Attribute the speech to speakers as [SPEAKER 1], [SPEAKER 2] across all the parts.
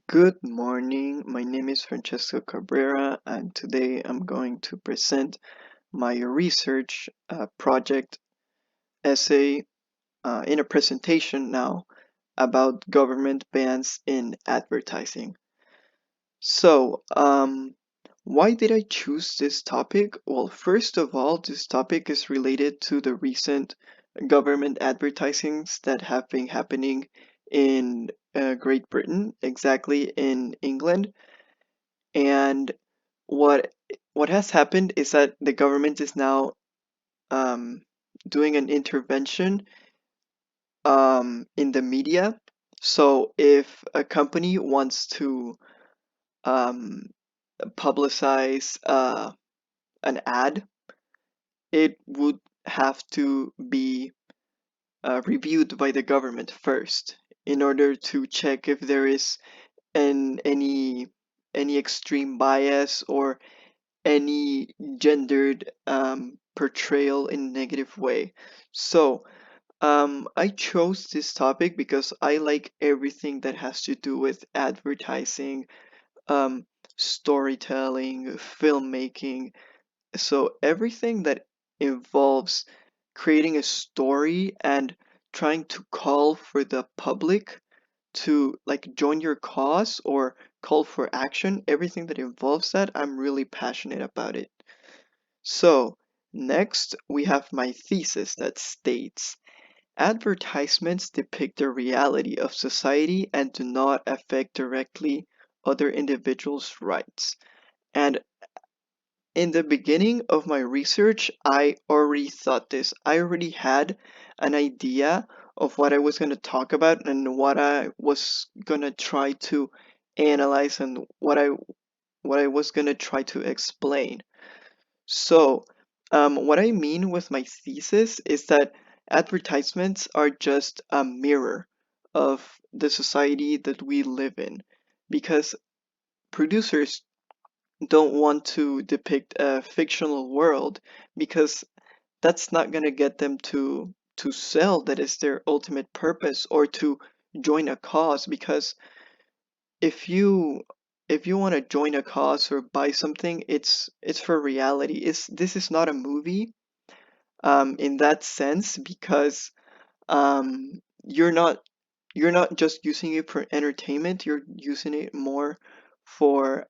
[SPEAKER 1] Good morning. My name is Franchesco Cabrera, and today I'm going to present my research project essay in a presentation now about government bans in advertising. So, why did I choose this topic? Well, first of all, this topic is related to the recent government advertisings that have been happening in Great Britain, exactly in England. And what what has happened is that the government is now um, doing an intervention in the media. So if a company wants to um, publicize an ad, it would have to be reviewed by the government first in order to check if there is any extreme bias or any gendered portrayal in a negative way. So, I chose this topic because I like everything that has to do with advertising, um, storytelling, filmmaking. So, everything that involves creating a story and trying to call for the public to like join your cause or call for action, everything that involves that, I'm really passionate about it. So, next we have my thesis that states advertisements depict the reality of society and do not affect directly other individuals' rights. And in the beginning of my research, I already thought this. I already had an idea of what I was going to talk about and what I was going to try to analyze and what I was going to try to explain. So, what I mean with my thesis is that advertisements are just a mirror of the society that we live in because producers don't want to depict a fictional world because that's not going to get them to sell. That is their ultimate purpose, or to join a cause, because if you if you want to join a cause or buy something, it's for reality. It's This is not a movie in that sense, because um you're not you're not just using it for entertainment, you're using it more for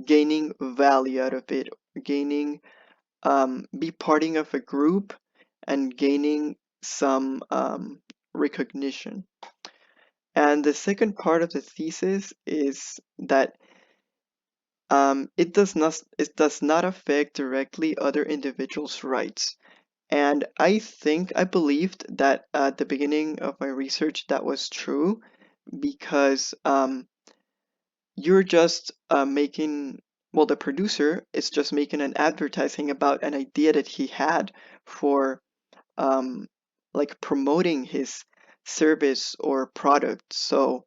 [SPEAKER 1] gaining value out of it, gaining be parting of a group and gaining some recognition. And the second part of the thesis is that it does not affect directly other individuals' rights. And I believed that at the beginning of my research that was true, because you're just making, well, the producer is just making an advertising about an idea that he had for um, like promoting his service or product. So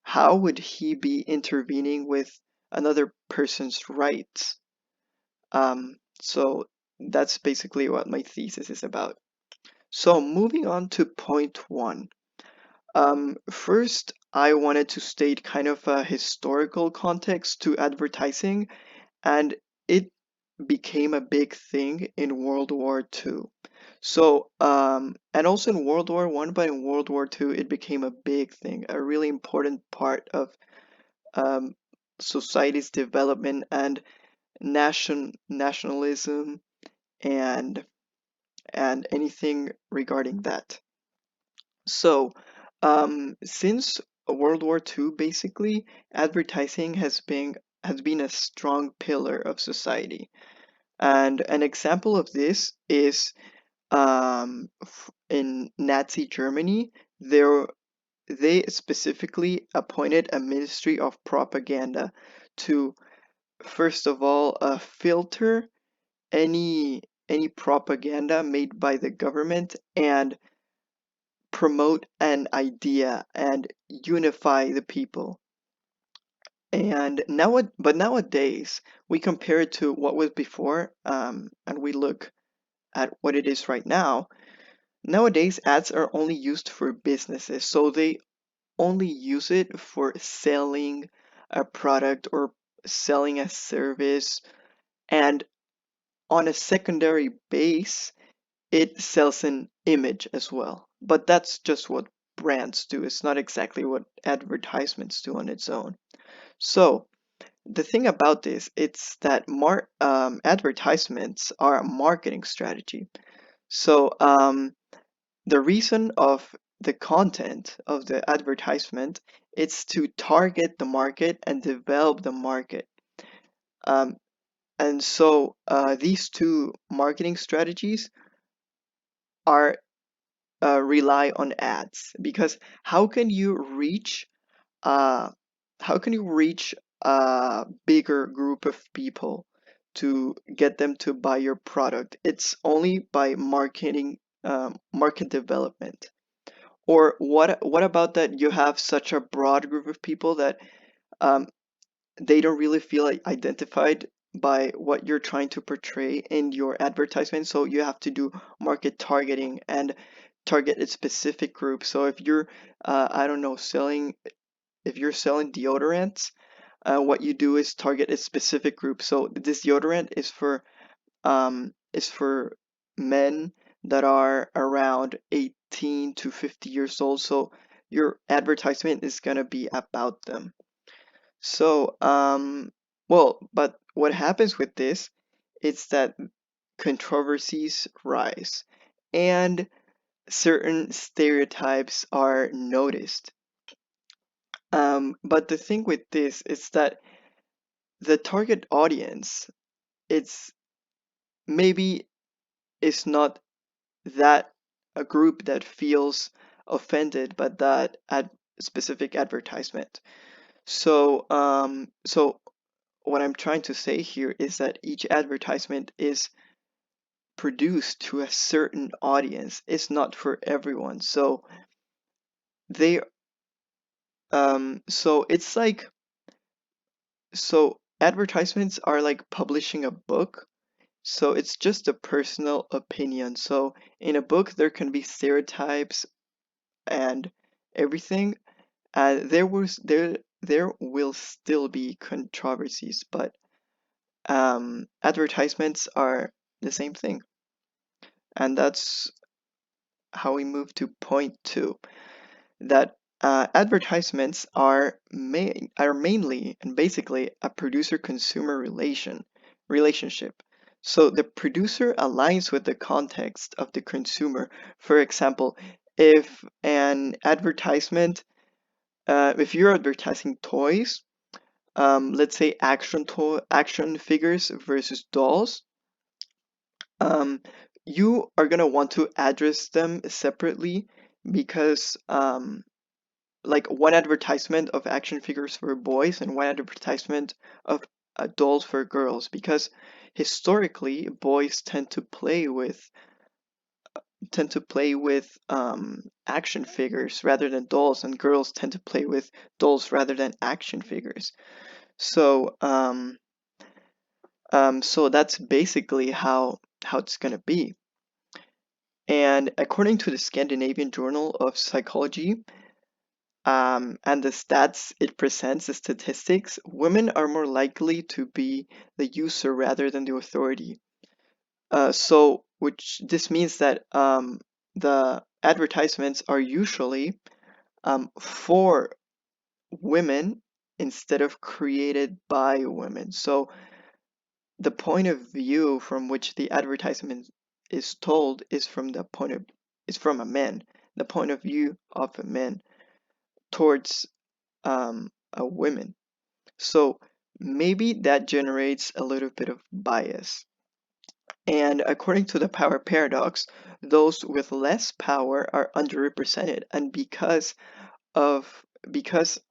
[SPEAKER 1] how would he be intervening with another person's rights? So that's basically what my thesis is about. So moving on to point one. First, I wanted to state kind of a historical context to advertising, and it became a big thing in World War II. And also in World War One, but in World War II, it became a big thing, a really important part of um, society's development and nationalism and anything regarding that. So, since World War II, basically, advertising has been a strong pillar of society. And an example of this is in Nazi Germany, there they specifically appointed a ministry of propaganda to, first of all, filter any propaganda made by the government and promote an idea and unify the people. But nowadays, we compare it to what was before, and we look at what it is right now. Nowadays, ads are only used for businesses, so they only use it for selling a product or selling a service, and on a secondary base, it sells an image as well. But that's just what brands do. It's not exactly what advertisements do on its own. So the thing about this, it's that advertisements are a marketing strategy. So the reason of the content of the advertisement, it's to target the market and develop the market. Um, and so these two marketing strategies are rely on ads, because how can you reach uh, how can you reach a bigger group of people to get them to buy your product? It's only by market development. Or what about that you have such a broad group of people that um, they don't really feel like identified by what you're trying to portray in your advertisement, so you have to do market targeting and target a specific group. So if you're I don't know, selling if you're selling deodorants, what you do is target a specific group. So this deodorant is for men that are around 18 to 50 years old. So your advertisement is gonna be about them. So well, but what happens with this is that controversies rise and certain stereotypes are noticed. But the thing with this is that the target audience, it's maybe is not that a group that feels offended by that specific advertisement. So what I'm trying to say here is that each advertisement is produced to a certain audience. It's not for everyone. They so it's like so advertisements are like publishing a book. So it's just a personal opinion. So in a book there can be stereotypes and everything. There will still be controversies, but advertisements are the same thing. And that's how we move to point two, that advertisements are mainly and basically a producer-consumer relationship. So the producer aligns with the context of the consumer. For example, if an advertisement, if you're advertising toys, let's say action figures versus dolls, um, you are gonna want to address them separately, because like one advertisement of action figures for boys and one advertisement of dolls for girls, because historically boys tend to play with action figures rather than dolls, and girls tend to play with dolls rather than action figures. So so that's basically how it's gonna be. And according to the Scandinavian Journal of Psychology, and the stats it presents, the statistics, women are more likely to be the user rather than the authority. So, which this means that the advertisements are usually for women instead of created by women. So the point of view from which the advertisement is told is from a man, the point of view of a man towards a woman. So maybe that generates a little bit of bias. And according to the power paradox, those with less power are underrepresented. And because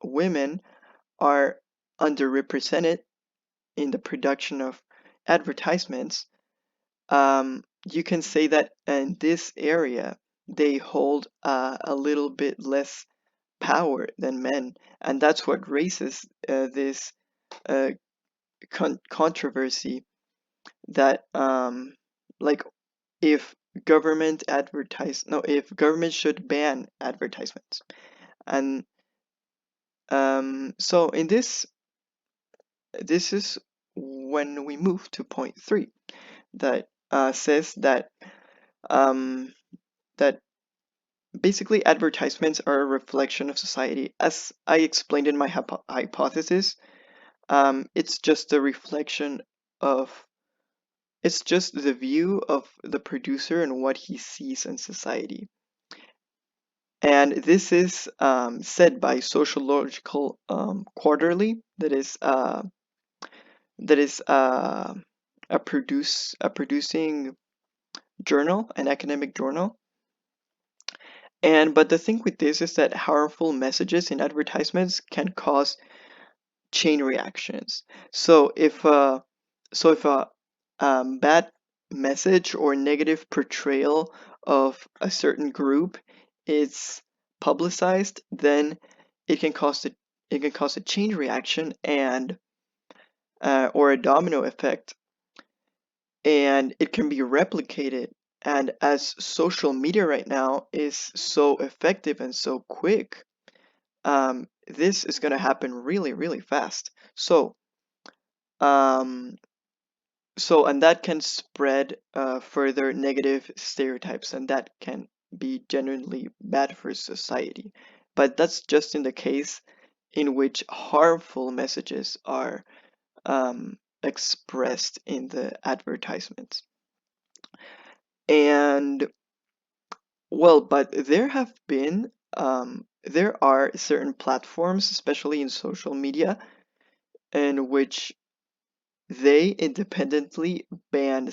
[SPEAKER 1] women are underrepresented in the production of advertisements, you can say that in this area they hold a little bit less power than men, and that's what raises this uh, controversy, that like if government should ban advertisements. And So in this is when we move to point three that says um, that basically advertisements are a reflection of society. As I explained in my hypothesis, it's just a reflection of it's just the view of the producer and what he sees in society. And this is said by Sociological Quarterly, that is a producing journal, an academic journal. And but the thing with this is that harmful messages in advertisements can cause chain reactions. So if a bad message or negative portrayal of a certain group is publicized, then it can cause a chain reaction and or a domino effect, and it can be replicated. And as social media right now is so effective and so quick, this is going to happen really, really fast. Um, and that can spread further negative stereotypes, and that can be genuinely bad for society. But that's just in the case in which harmful messages are expressed in the advertisements. And well, but there are certain platforms, especially in social media, in which they independently ban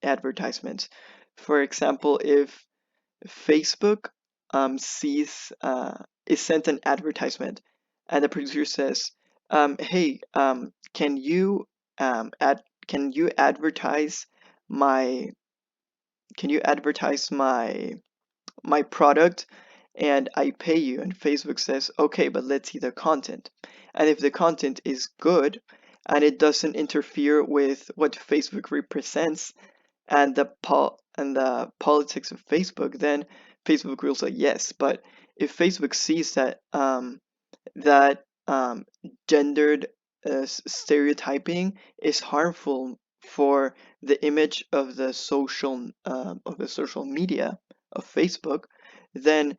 [SPEAKER 1] advertisements. For example, if Facebook sees is sent an advertisement, and the producer says, "Hey, ad can you advertise my my product, and I pay you," and Facebook says, "Okay, but let's see the content." And if the content is good and it doesn't interfere with what Facebook represents and the politics of Facebook, then Facebook will say yes. But if Facebook sees that gendered stereotyping is harmful for the image of the social media of Facebook, then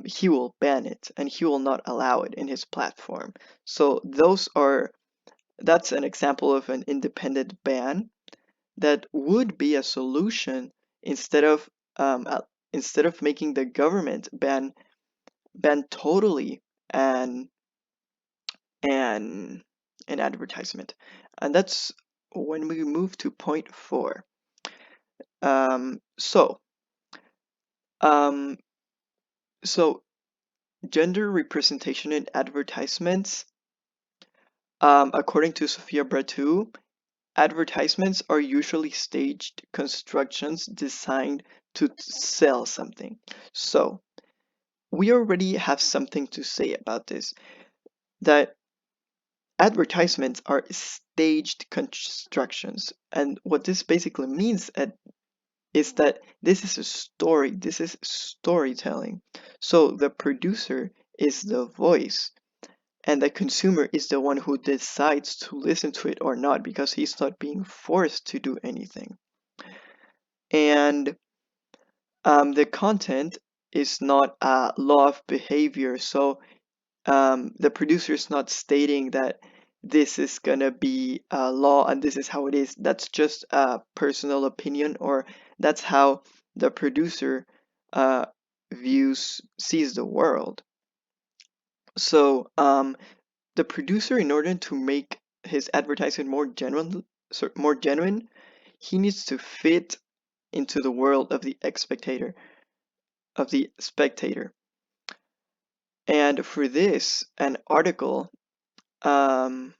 [SPEAKER 1] he will ban it and he will not allow it in his platform. So that's an example of an independent ban that would be a solution instead of um, uh, instead of making the government ban totally and and an advertisement. And that's when we move to point four. Um, so, um, so gender representation in advertisements. According to Sophia Bratu, advertisements are usually staged constructions designed to sell something. So, we already have something to say about this, that advertisements are staged constructions. And what this basically means is that this is a story, this is storytelling. So the producer is the voice, and the consumer is the one who decides to listen to it or not, because he's not being forced to do anything. And the content is not a law of behavior. So the producer is not stating that this is gonna be a law and this is how it is. That's just a personal opinion, or that's how the producer uh, sees the world. So the producer, in order to make his advertising more genuine, he needs to fit into the world of the spectator. And for this, um,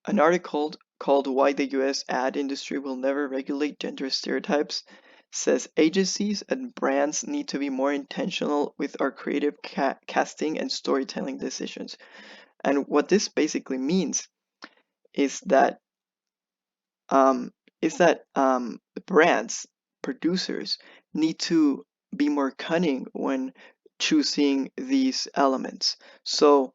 [SPEAKER 1] an article called "Why the US Ad Industry Will Never Regulate Gender Stereotypes" says agencies and brands need to be more intentional with our creative casting and storytelling decisions. And what this basically means is that um, brands, producers need to be more cunning when choosing these elements. So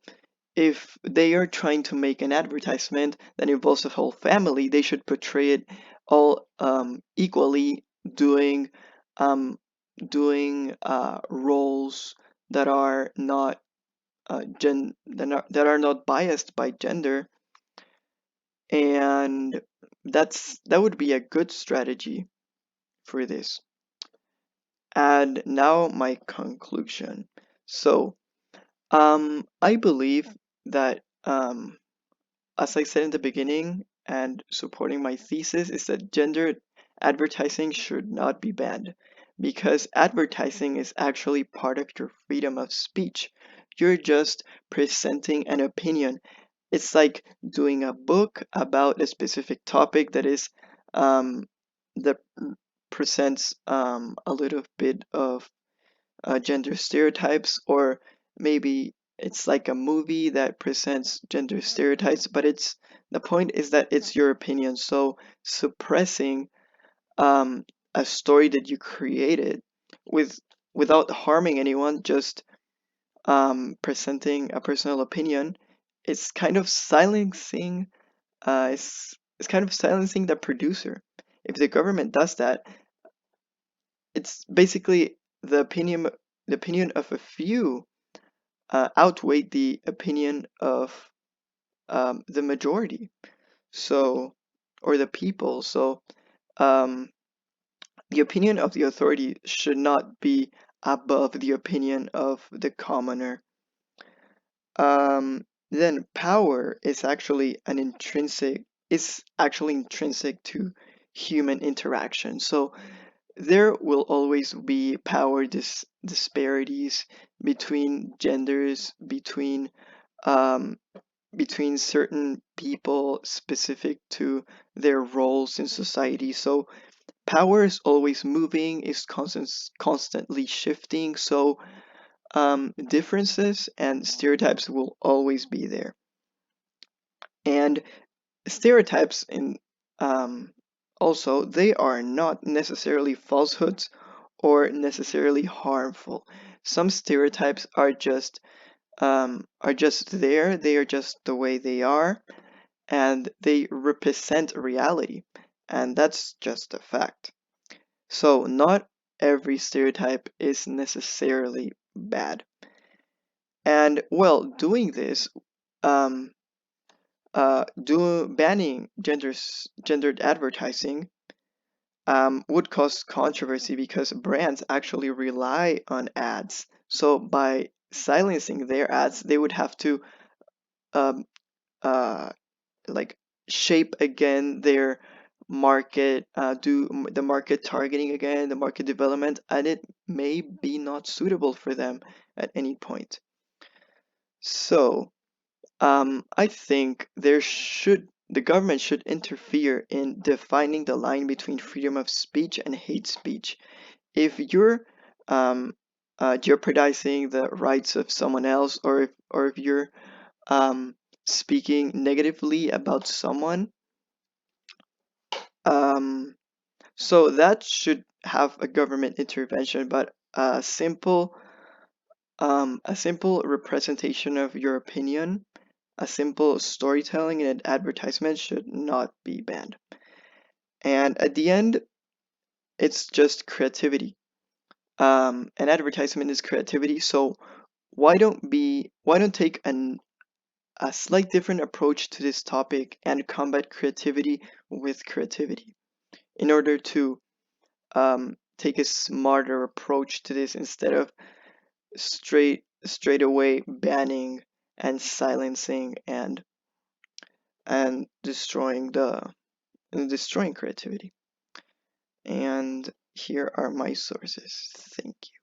[SPEAKER 1] if they are trying to make an advertisement that involves a whole family, they should portray it all equally, doing um, roles that are not that are not biased by gender, and that would be a good strategy for this. And now my conclusion. So I believe that as I said in the beginning, and supporting my thesis, is that gender advertising should not be banned because advertising is actually part of your freedom of speech. You're just presenting an opinion. It's like doing a book about a specific topic um, that presents a little bit of gender stereotypes, or maybe it's like a movie that presents gender stereotypes, but it's the point is that it's your opinion. So suppressing um, a story that you created with without harming anyone, just presenting a personal opinion, it's kind of silencing. It's kind of silencing the producer. If the government does that, it's basically the opinion of a few outweighed the opinion of the majority, so or the people. So um, the opinion of the authority should not be above the opinion of the commoner. Then power is actually intrinsic to human interaction. So there will always be power disparities between genders, um, between certain people specific to their roles in society. So power is always moving, is constantly shifting. So differences and stereotypes will always be there. And stereotypes in um, also they are not necessarily falsehoods or necessarily harmful. Some stereotypes are just there. They are just the way they are, and they represent reality, and that's just a fact. So not every stereotype is necessarily bad. And well, doing this, um, banning gendered advertising would cause controversy because brands actually rely on ads. So by silencing their ads, they would have to um, uh, like shape again their market, the market targeting again, the market development, and it may be not suitable for them at any point. So I think the government should interfere in defining the line between freedom of speech and hate speech. If you're um, jeopardizing the rights of someone else, or if you're um, speaking negatively about someone, um, so that should have a government intervention. But a simple representation of your opinion, a simple storytelling in an advertisement should not be banned. And at the end, it's just creativity. An advertisement is creativity, so why don't take a slight different approach to this topic and combat creativity with creativity in order to take a smarter approach to this instead of straight away banning and silencing and destroying creativity. And here are my sources. Thank you.